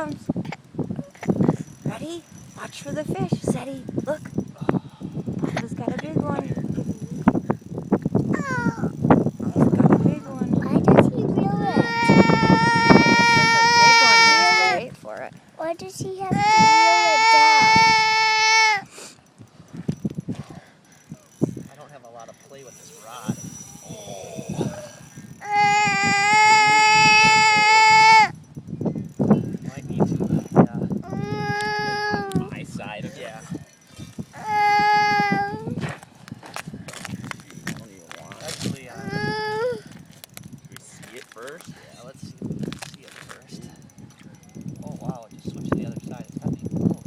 comes. Ready? Watch for the fish. Steady. Look. Papa's got a big one. He's got a big one. Why does he reel it? Such a big one. He has to wait for it. Why does he have to reel it down? I don't have a lot of play with this rod. Might need to, yeah. My side of it. Yeah. Actually, should we see it first? Yeah, let's see it first. Oh wow, it just switched to the other side. It's heavy. Oh.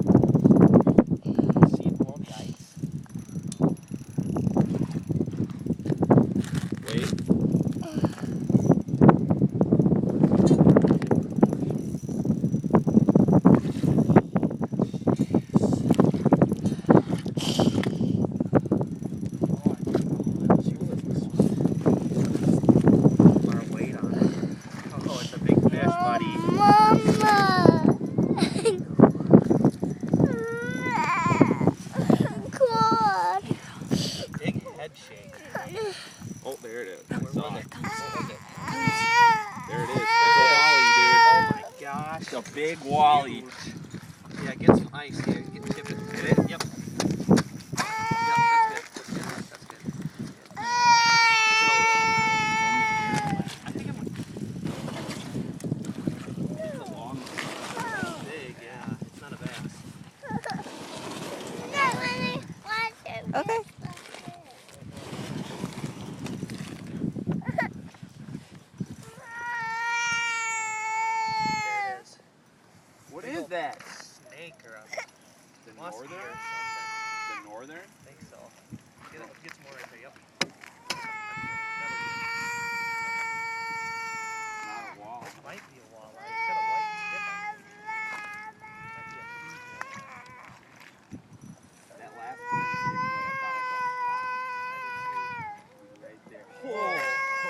See it below the ice. Wait. Oh, there it is. There it is. It's a wally, dude. Oh my gosh. It's a big wally. Yeah, get some ice here. Tip it. Get it? Yep. Okay. What is that? Snake or a muskie or something. The northern? I think so. Get some more right there, yep. Not a wall. It might be a walleye. It's got a white tip on it. That last one, I thought I saw five. Right there. Whoa!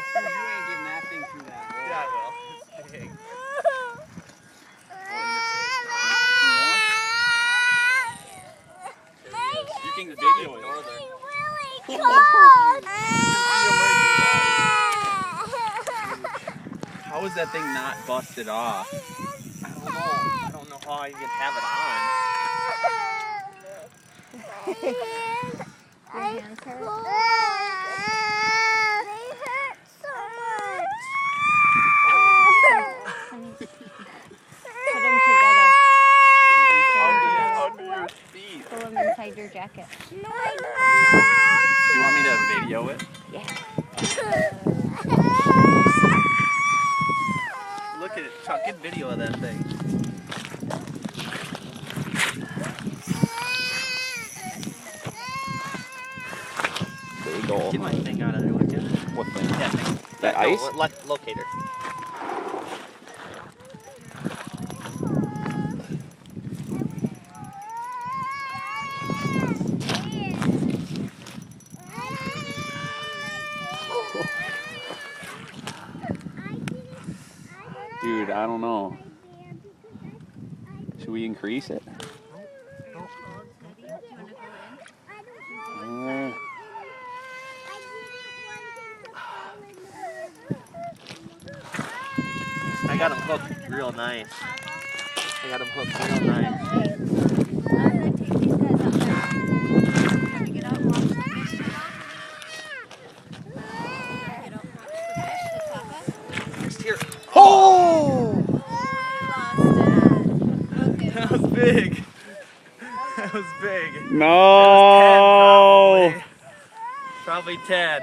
You ain't getting that thing through that hole. Yeah, I will. It's big. You can video it. How is that thing not busted off? I don't know. I don't know how I can have it on. Your hands hurt? They hurt so much. Put them together. Under your feet. Pull them inside your jacket. No, I Do you want me to video it? Yeah. Look at it. Chuck, get video of that thing. There we go. Get my thing out of there, would you? What thing? That thing. That No, ice? Locator. Dude, I don't know. Should we increase it? I got him hooked real nice. I got him hooked real nice. Just here. Oh! That was big. That was big. No! That was 10, probably. Probably 10.